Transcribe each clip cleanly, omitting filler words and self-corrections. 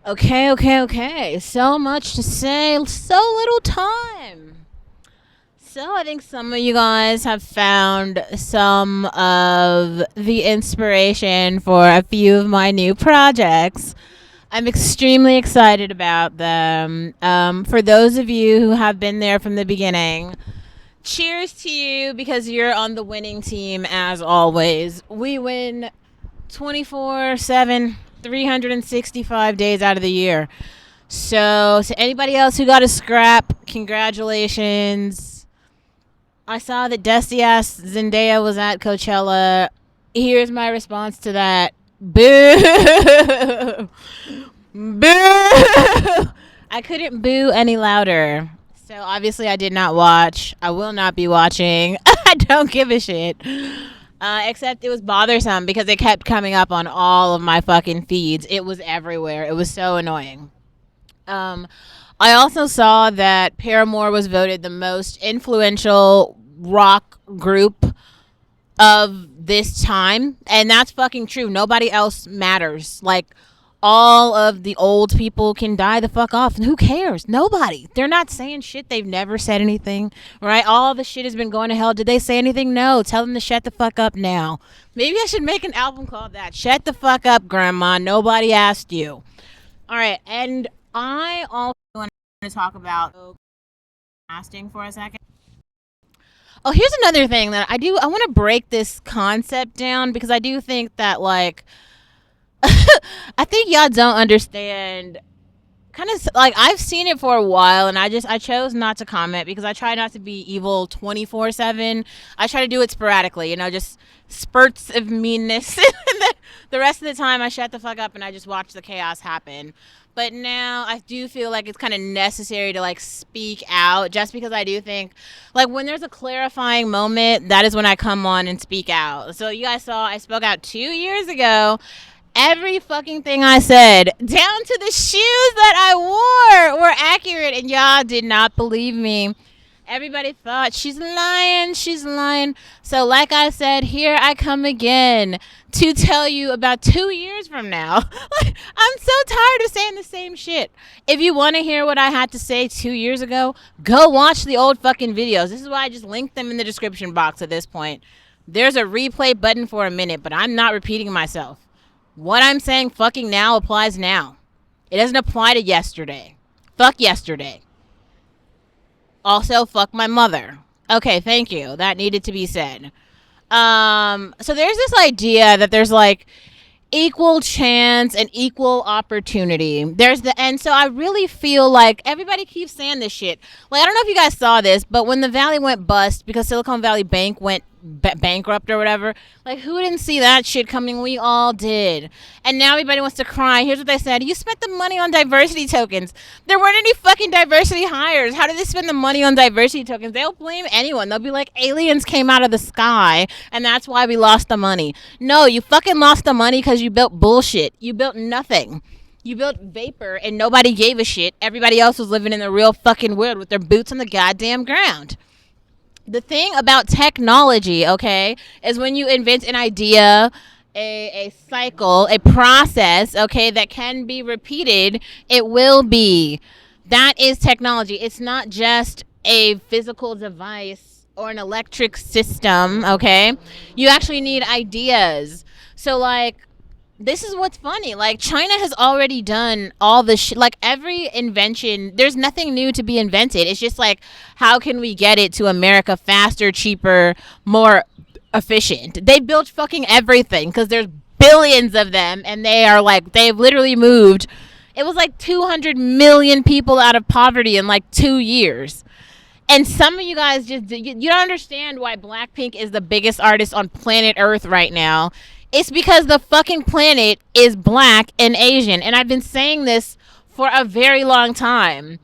Okay. So much to say, so little time. So I think some of you guys have found some of the inspiration for a few of my new projects. I'm extremely excited about them. For those of you who have been there from the beginning, cheers to you because you're on the winning team as always. We win 24/7, 365 days out of the year. So, to anybody else who got a scrap, congratulations. I saw that dusty ass Zendaya was at Coachella. Here's my response to that. Boo! Boo! I couldn't boo any louder. So obviously I did not watch. I will not be watching. I don't give a shit. Except it was bothersome because it kept coming up on all of my fucking feeds. It was everywhere. It was so annoying. Um, I also saw that Paramore was voted the most influential rock group of this time, and that's fucking true. Nobody else matters. Like, all of the old people can die the fuck off, and who cares? Nobody. They're not saying shit. They've never said anything, right? All the shit has been going to hell. Did they say anything? No. Tell them to shut the fuck up now. Maybe I should make an album called that. Shut the fuck up, Grandma. Nobody asked you. All right, and I also want to talk about fasting for a second. Oh, here's another thing that I do. I want to break this concept down because I do think that, like, I think y'all don't understand. Kind of like I've seen it for a while, and I chose not to comment because I try not to be evil 24/7. I try to do it sporadically, just spurts of meanness. The rest of the time, I shut the fuck up and I just watch the chaos happen. But now I do feel like it's kind of necessary to like speak out, just because I do think like when there's a clarifying moment, that is when I come on and speak out. So you guys saw I spoke out 2 years ago. Every fucking thing I said, down to the shoes that I wore, were accurate, and y'all did not believe me. Everybody thought she's lying, she's lying. So, like I said, here I come again to tell you about 2 years from now. I'm so tired of saying the same shit. If you want to hear what I had to say 2 years ago, go watch the old fucking videos. This is why I just linked them in the description box at this point. There's a replay button for a minute, but I'm not repeating myself. What I'm saying fucking now applies now. It doesn't apply to yesterday. Fuck yesterday. Also, fuck my mother. Okay, thank you. That needed to be said. So there's this idea that there's like equal chance and equal opportunity. And so I really feel like everybody keeps saying this shit. Like, I don't know if you guys saw this, but when the Valley went bust because Silicon Valley Bank went bankrupt or whatever, like, who didn't see that shit coming? We all did. And now everybody wants to cry. Here's what they said: you spent the money on diversity tokens. There weren't any fucking diversity hires. How did they spend the money on diversity tokens? They'll blame anyone. They'll be like, aliens came out of the sky and that's why we lost the money. No, you fucking lost the money because you built bullshit. You built nothing. You built vapor and nobody gave a shit. Everybody else was living in the real fucking world with their boots on the goddamn ground. The thing about technology, okay, is when you invent an idea, a cycle, a process, okay, that can be repeated, it will be. That is technology. It's not just a physical device or an electric system, okay? You actually need ideas. So, like, this is what's funny. Like, China has already done all the shit. Like, every invention, there's nothing new to be invented. It's just like, how can we get it to America faster, cheaper, more efficient? They built fucking everything because there's billions of them, and they are like, they've literally moved. It was like 200 million people out of poverty in like 2 years. And some of you guys just, you don't understand why Blackpink is the biggest artist on planet Earth right now. It's because the fucking planet is black and Asian. And I've been saying this for a very long time.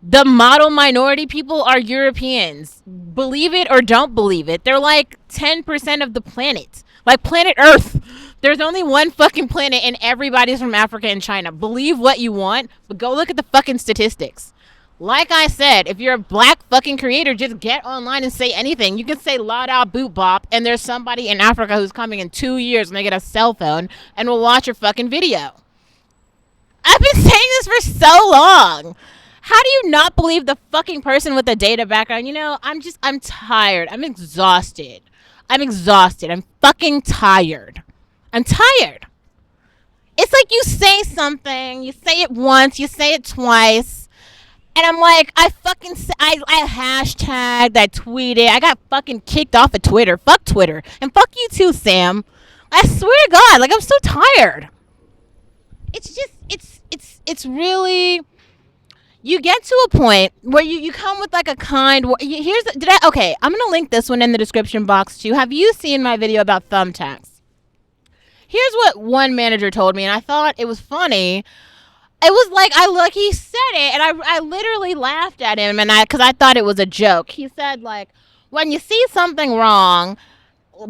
The model minority people are Europeans. Believe it or don't believe it. They're like 10% of the planet. Like planet Earth. There's only one fucking planet and everybody's from Africa and China. Believe what you want, but go look at the fucking statistics. Like I said, if you're a black fucking creator, just get online and say anything. You can say la da boot bop, and there's somebody in Africa who's coming in 2 years and they get a cell phone and will watch your fucking video. I've been saying for so long. How do you not believe the fucking person with the data background? You know, I'm tired. I'm exhausted. I'm fucking tired. I'm tired. It's like you say something, you say it once, you say it twice, and I'm like, I hashtagged, I tweeted, I got fucking kicked off of Twitter. Fuck Twitter. And fuck you too, Sam. I swear to God, like, I'm so tired. It's just, it's really, you get to a point where you come with like a kind, okay, I'm going to link this one in the description box too. Have you seen my video about thumbtacks? Here's what one manager told me, and I thought it was funny. It was like, he said it, and I literally laughed at him, because I thought it was a joke. He said, like, when you see something wrong,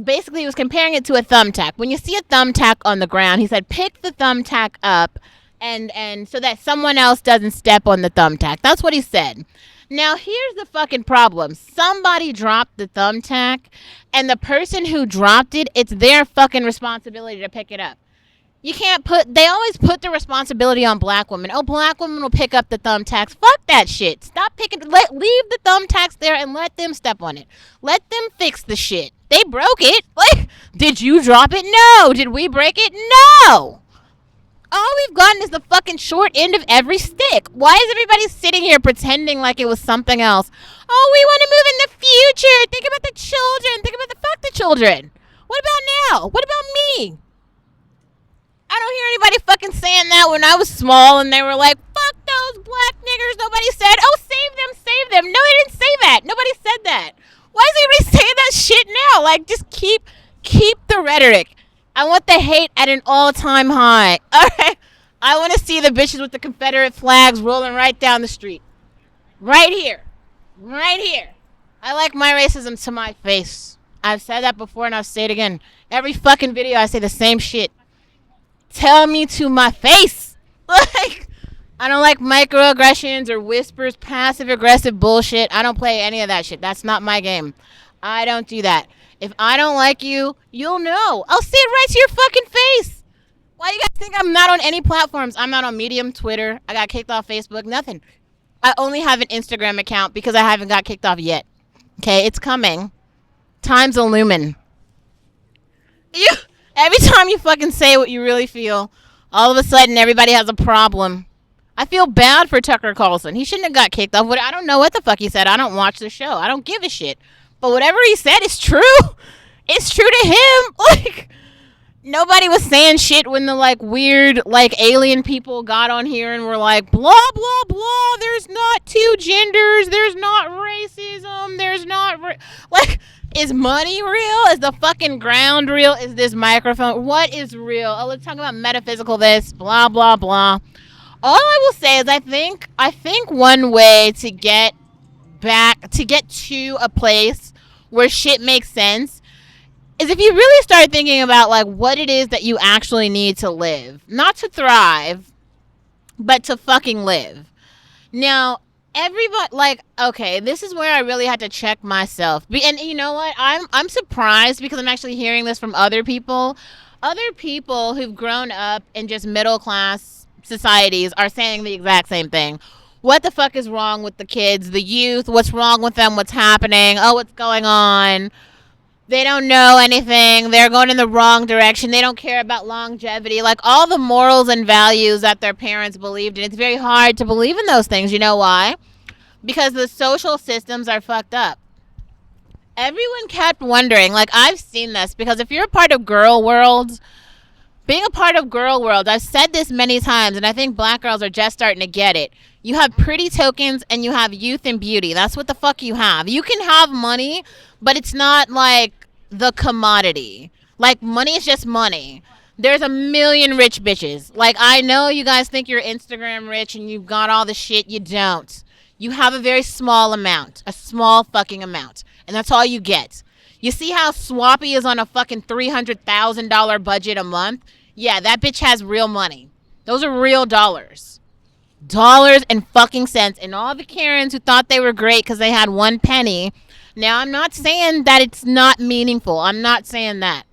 basically he was comparing it to a thumbtack. When you see a thumbtack on the ground, he said, pick the thumbtack up, and so that someone else doesn't step on the thumbtack. That's what he said. Now, here's the fucking problem. Somebody dropped the thumbtack, and the person who dropped it, it's their fucking responsibility to pick it up. They always put the responsibility on black women. Oh, black women will pick up the thumbtacks. Fuck that shit. Leave the thumbtacks there and let them step on it. Let them fix the shit. They broke it. Like, did you drop it? No. Did we break it? No. All we've gotten is the fucking short end of every stick. Why is everybody sitting here pretending like it was something else? Oh, we want to move in the future. Think about the children. Fuck the children. What about now? What about me? I don't hear anybody fucking saying that. When I was small and they were like, fuck those black niggers. Nobody said, oh, save them. No, they didn't say that. Nobody said that. Why is everybody saying that shit now? Like, just keep the rhetoric. I want the hate at an all-time high. All right. I want to see the bitches with the Confederate flags rolling right down the street. Right here. I like my racism to my face. I've said that before and I'll say it again. Every fucking video I say the same shit. Tell me to my face. Like, I don't like microaggressions or whispers, passive-aggressive bullshit. I don't play any of that shit. That's not my game. I don't do that. If I don't like you, you'll know. I'll say it right to your fucking face. Why you guys think I'm not on any platforms? I'm not on Medium, Twitter. I got kicked off Facebook. Nothing. I only have an Instagram account because I haven't got kicked off yet. Okay, it's coming. Time's a lumen. Every time you fucking say what you really feel, all of a sudden everybody has a problem. I feel bad for Tucker Carlson. He shouldn't have got kicked off. I don't know what the fuck he said. I don't watch the show. I don't give a shit. But whatever he said is true. It's true to him. Like, nobody was saying shit when the, like, weird, like, alien people got on here and were like, blah, blah, blah. There's not two genders. There's not racism. There's not, like, is money real? Is the fucking ground real? Is this microphone? What is real? Oh, let's talk about metaphysical this, blah, blah, blah. All I will say is I think one way to get to a place where shit makes sense is if you really start thinking about, like, what it is that you actually need to live. Not to thrive, but to fucking live. Now, everybody, like, okay, this is where I really had to check myself. And you know what? I'm surprised because I'm actually hearing this from other people. Other people who've grown up in just middle class societies are saying the exact same thing. What the fuck is wrong with the kids, the youth? What's wrong with them? What's happening? Oh, what's going on? They don't know anything. They're going in the wrong direction. They don't care about longevity. Like, all the morals and values that their parents believed in. It's very hard to believe in those things. You know why? Because the social systems are fucked up. Everyone kept wondering, like, I've seen this, because if you're a part of Girl World, being a part of Girl World, I've said this many times, and I think black girls are just starting to get it. You have pretty tokens and you have youth and beauty. That's what the fuck you have. You can have money, but it's not like the commodity. Like, money is just money. There's a million rich bitches. Like, I know you guys think you're Instagram rich and you've got all the shit. You don't. You have a very small amount. A small fucking amount. And that's all you get. You see how Swappy is on a fucking $300,000 budget a month? Yeah, that bitch has real money. Those are real dollars. Dollars and fucking cents. And all the Karens who thought they were great because they had 1 penny. Now, I'm not saying that it's not meaningful. I'm not saying that.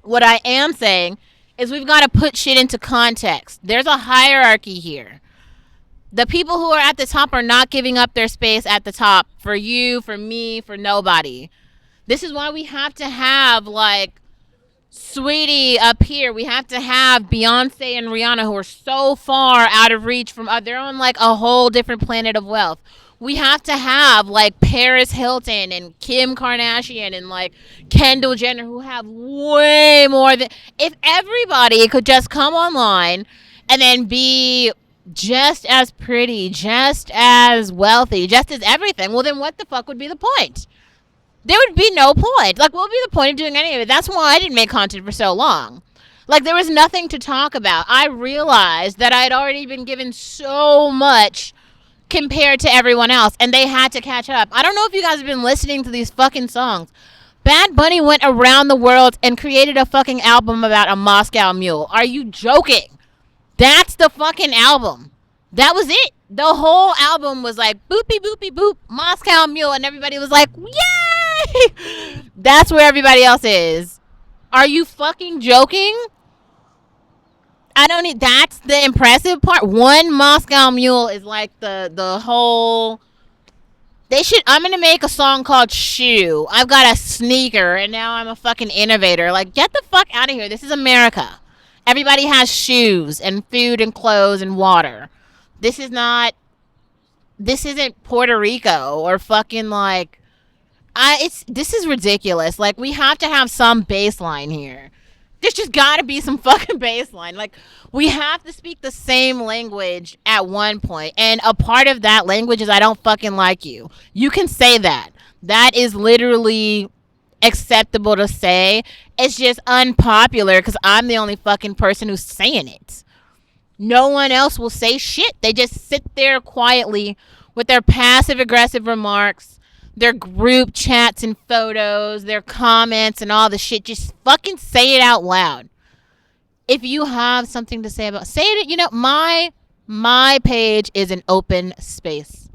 What I am saying is we've got to put shit into context. There's a hierarchy here. The people who are at the top are not giving up their space at the top for you, for me, for nobody. This is why we have to have like Sweetie up here. We have to have Beyonce and Rihanna, who are so far out of reach from they're on like a whole different planet of wealth. We have to have like Paris Hilton and Kim Kardashian and like Kendall Jenner, who have way more than. If everybody could just come online and then be just as pretty, just as wealthy, just as everything, well, then what the fuck would be the point? There would be no point. Like, what would be the point of doing any of it? That's why I didn't make content for so long. Like, there was nothing to talk about. I realized that I had already been given so much compared to everyone else, and they had to catch up. I don't know if you guys have been listening to these fucking songs. Bad Bunny went around the world and created a fucking album about a Moscow mule. Are you joking? That's the fucking album. That was it. The whole album was like, boopy, boopy, boop, Moscow mule, and everybody was like, yay! That's where everybody else is. Are you fucking joking? I don't need. That's the impressive part. One Moscow mule is like the whole. They should. I'm gonna make a song called Shoe. I've got a sneaker, and now I'm a fucking innovator. Like, get the fuck out of here. This is America. Everybody has shoes and food and clothes and water. This is not. This isn't Puerto Rico or fucking like. This is ridiculous. Like, we have to have some baseline here. There's just gotta be some fucking baseline. Like, we have to speak the same language at one point. And a part of that language is I don't fucking like you. You can say that. That is literally acceptable to say. It's just unpopular because I'm the only fucking person who's saying it. No one else will say shit. They just sit there quietly with their passive aggressive remarks, their group chats and photos, their comments and all the shit. Just fucking say it out loud. If you have something to say about, say it. You know, my page is an open space.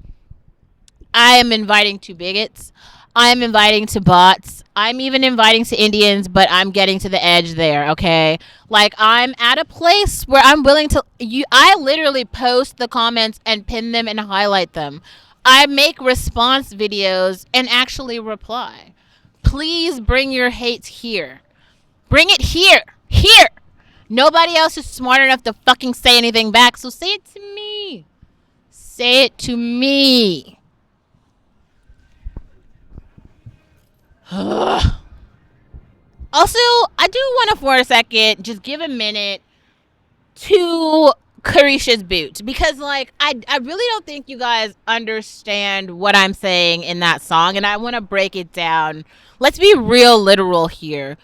I am inviting to bigots. I am inviting to bots. I'm even inviting to Indians, but I'm getting to the edge there, okay? Like, I'm at a place where I'm willing to. I literally post the comments and pin them and highlight them. I make response videos and actually reply. Please bring your hate here. Bring it here. Here. Nobody else is smart enough to fucking say anything back, so say it to me. Say it to me. Also, I do want to, for a second, just give a minute to Carisha's boot, because like I really don't think you guys understand what I'm saying in that song, and I want to break it down. Let's be real literal here.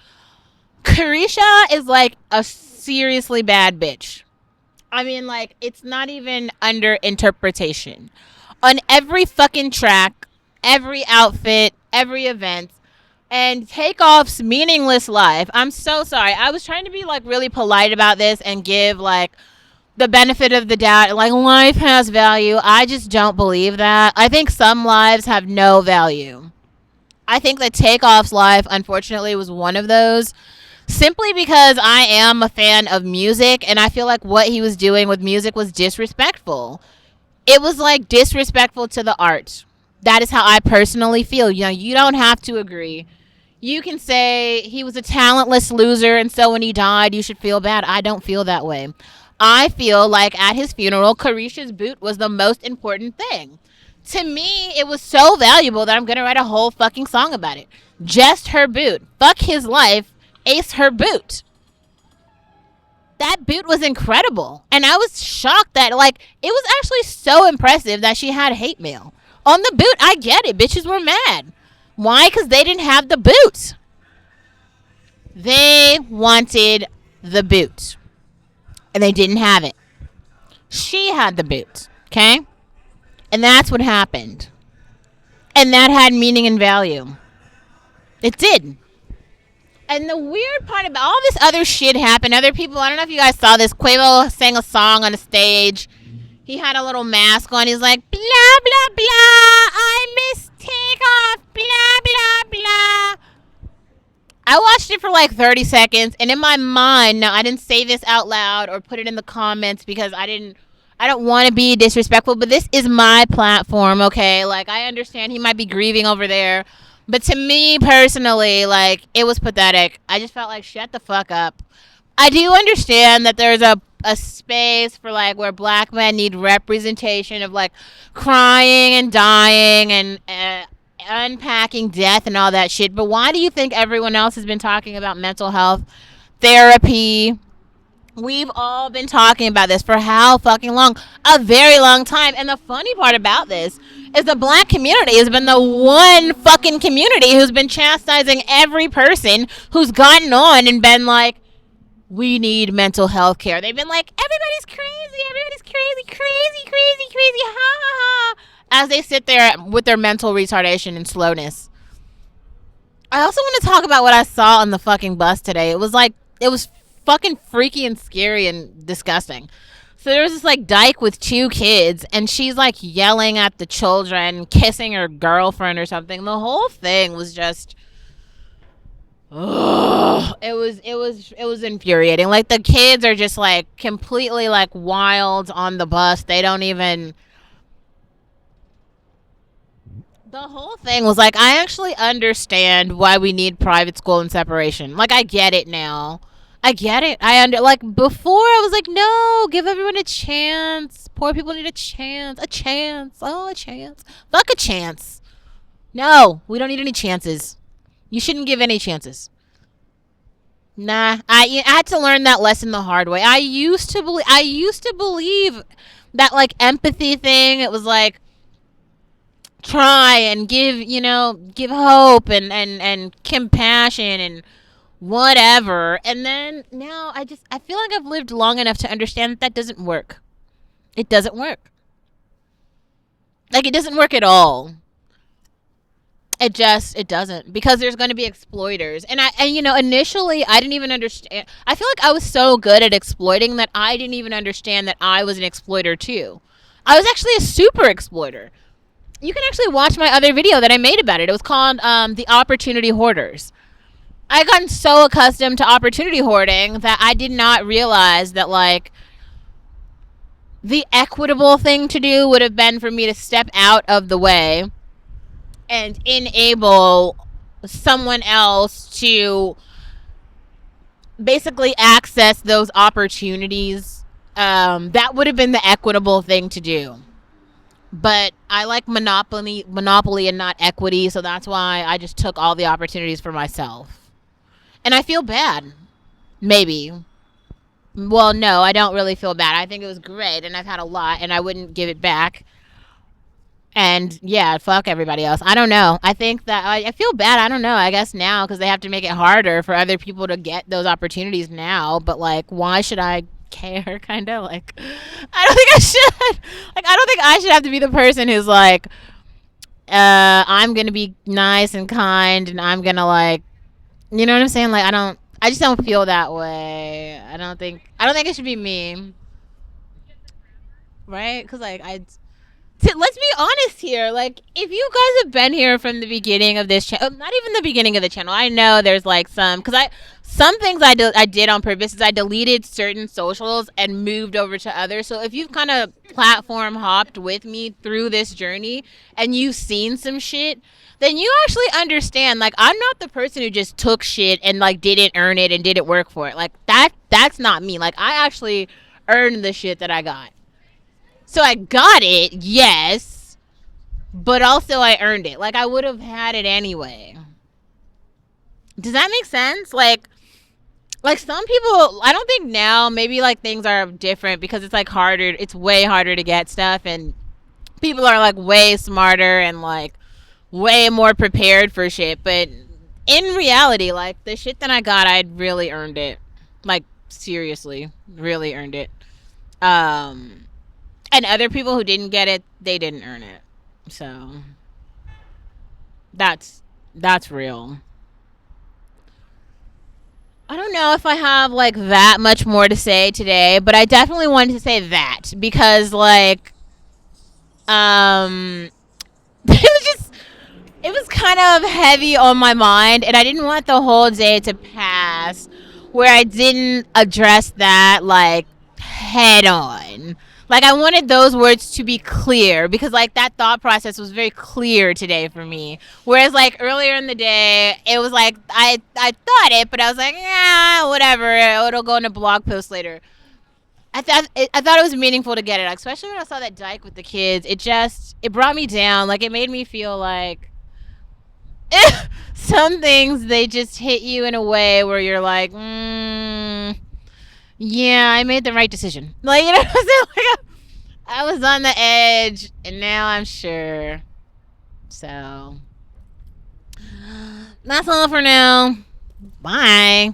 Carisha is like a seriously bad bitch. I mean, like, it's not even under interpretation. On every fucking track, every outfit, every event, and Takeoff's meaningless life. I'm so sorry. I was trying to be like really polite about this and give like the benefit of the doubt. Like, life has value. I just don't believe that. I think some lives have no value. I think that Takeoff's life, unfortunately, was one of those. Simply because I am a fan of music, and I feel like what he was doing with music was disrespectful. It was like disrespectful to the art. That is how I personally feel. You know, you don't have to agree. You can say he was a talentless loser, and so when he died, you should feel bad. I don't feel that way. I feel like at his funeral, Carisha's boot was the most important thing. To me, it was so valuable that I'm going to write a whole fucking song about it. Just her boot. Fuck his life. Ace her boot. That boot was incredible. And I was shocked that, like, it was actually so impressive that she had hate mail. On the boot, I get it. Bitches were mad. Why? Because they didn't have the boot. They wanted the boot. And they didn't have it. She had the boot. Okay? And that's what happened. And that had meaning and value. It did. And the weird part about all this other shit happened. Other people, I don't know if you guys saw this. Quavo sang a song on a stage. He had a little mask on. He's like, blah, blah, blah. I miss Takeoff. Blah, blah, blah. I watched it for like 30 seconds. And in my mind, now I didn't say this out loud or put it in the comments because I I don't want to be disrespectful, but this is my platform, okay? Like, I understand he might be grieving over there, but to me personally, like, it was pathetic. I just felt like, shut the fuck up. I do understand that there's a space for, like, where black men need representation of, like, crying and dying and unpacking death and all that shit, but why do you think everyone else has been talking about mental health, therapy? We've all been talking about this for how fucking long? A very long time. And the funny part about this is the black community has been the one fucking community who's been chastising every person who's gotten on and been like, we need mental health care. They've been like, everybody's crazy, ha ha ha, as they sit there with their mental retardation and slowness. I also want to talk about what I saw on the fucking bus today. It was fucking freaky and scary and disgusting. So there was this like dyke with two kids, and she's like yelling at the children, kissing her girlfriend or something. The whole thing was just, it was infuriating. Like, the kids are just like completely like wild on the bus. They don't even. The whole thing was like, I actually understand why we need private school and separation. Like, I get it now. I get it. Like, before I was like, no, give everyone a chance. Poor people need a chance. A chance. Oh, a chance. Fuck a chance. No, we don't need any chances. You shouldn't give any chances. Nah, I had to learn that lesson the hard way. I used to believe that like empathy thing. It was like, try and give hope and compassion and whatever. And then now I feel like I've lived long enough to understand that doesn't work. It doesn't work. Like, it doesn't work at all. It doesn't, because there's going to be exploiters. And initially I didn't even understand. I feel like I was so good at exploiting that I didn't even understand that I was an exploiter too. I was actually a super exploiter. You can actually watch my other video that I made about it. It was called The Opportunity Hoarders. I gotten so accustomed to opportunity hoarding that I did not realize that, like, the equitable thing to do would have been for me to step out of the way and enable someone else to basically access those opportunities. That would have been the equitable thing to do. But I like monopoly and not equity, so that's why I just took all the opportunities for myself. And I feel bad. Maybe. Well, no, I don't really feel bad. I think it was great, and I've had a lot, and I wouldn't give it back. And, yeah, fuck everybody else. I don't know. I think that I feel bad. I don't know. I guess now, because they have to make it harder for other people to get those opportunities now. But, like, why should I care? Kind of, like, I don't think I should. Like, I don't think I should have to be the person who's like, I'm going to be nice and kind, and I'm going to, like, you know what I'm saying? Like, I just don't feel that way. I don't think it should be me. Right? Because, like, let's be honest here. Like, if you guys have been here from the beginning of this channel, not even the beginning of the channel, I know there's like some things I did on purpose is I deleted certain socials and moved over to others. So if you've kind of platform hopped with me through this journey and you've seen some shit, then you actually understand, like, I'm not the person who just took shit and, like, didn't earn it and didn't work for it. Like, that's not me. Like, I actually earned the shit that I got. So I got it, yes, but also I earned it. Like, I would have had it anyway. Does that make sense? Like some people, I don't think now, maybe, like, things are different because it's, like, harder. It's way harder to get stuff, and people are, like, way smarter and, like, way more prepared for shit. But in reality, like, the shit that I got, I'd really earned it. Like, seriously, really earned it. And other people who didn't get it, they didn't earn it. So that's real. I don't know if I have, like, that much more to say today, but I definitely wanted to say that because, like, it was kind of heavy on my mind, and I didn't want the whole day to pass where I didn't address that, like, head on. Like I wanted those words to be clear because like that thought process was very clear today for me. Whereas like earlier in the day, it was like I thought it, but I was like, yeah, whatever. It'll go in a blog post later. I thought it was meaningful to get it, especially when I saw that Dyke with the kids. It brought me down. Like it made me feel like some things they just hit you in a way where you're like, yeah, I made the right decision. Like you know what I'm saying? Like, I was on the edge, and now I'm sure. So that's all for now. Bye.